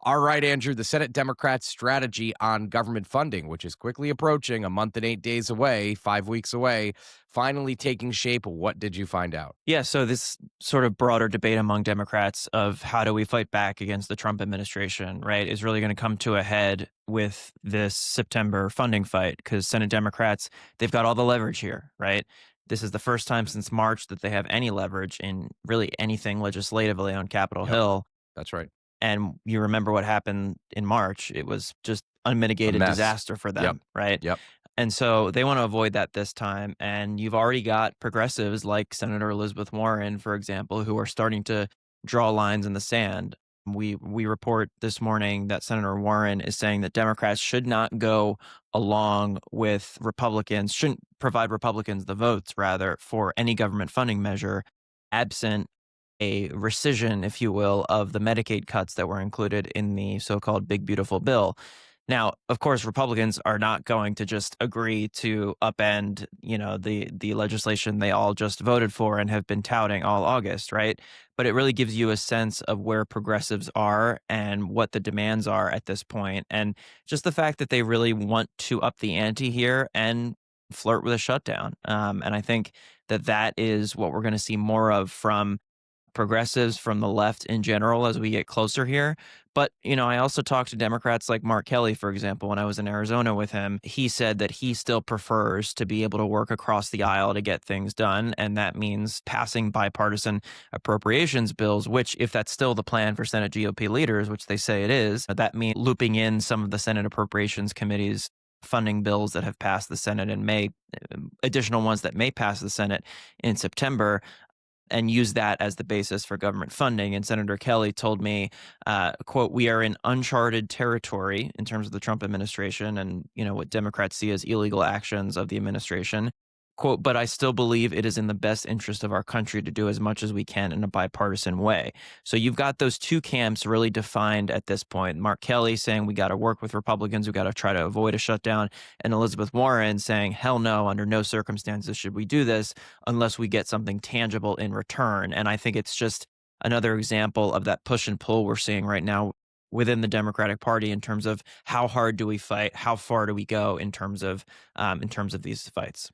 All right, Andrew, the Senate Democrats' strategy on government funding, which is quickly approaching a month and 8 days away, 5 weeks away, finally taking shape. What did you find out? Yeah, so this sort of broader debate among Democrats of how do we fight back against the Trump administration, right, is really going to come to a head with this September funding fight because Senate Democrats, they've got all the leverage here, right? This is the first time since March that they have any leverage in really anything legislatively on Capitol Yep, Hill. that's right. And you remember what happened in March. It was just A unmitigated mess. disaster for Yep, them, right? yep. And so they want to avoid that this time. And you've already got progressives like Senator Elizabeth Warren, for example, who are starting to draw lines in the sand. We report this morning that Senator Warren is saying that Democrats should not go along with Republicans, shouldn't provide Republicans the votes, rather, for any government funding measure absent a rescission, if you will, of the Medicaid cuts that were included in the so-called Big Beautiful Bill. Now, of course, Republicans are not going to just agree to upend, the legislation they all just voted for and have been touting all August, right? But it really gives you a sense of where progressives are and what the demands are at this point, and just the fact that they really want to up the ante here and flirt with a shutdown. And I think that that is what we're going to see more of from progressives, from the left in general, as we get closer here. But, I also talked to Democrats like Mark Kelly, for example, when I was in Arizona with him. He said that he still prefers to be able to work across the aisle to get things done. And that means passing bipartisan appropriations bills, which, if that's still the plan for Senate GOP leaders, which they say it is, that means looping in some of the Senate Appropriations Committee's funding bills that have passed the Senate in May, additional ones that may pass the Senate in September, and use that as the basis for government funding. And Senator Kelly told me, quote, "We are in uncharted territory in terms of the Trump administration and, what Democrats see as illegal actions of the administration. Quote, but I still believe it is in the best interest of our country to do as much as we can in a bipartisan way." So you've got those two camps really defined at this point. Mark Kelly saying we got to work with Republicans, we got to try to avoid a shutdown, and Elizabeth Warren saying, hell no, under no circumstances should we do this unless we get something tangible in return. And I think it's just another example of that push and pull we're seeing right now within the Democratic Party in terms of how hard do we fight, how far do we go in terms of these fights.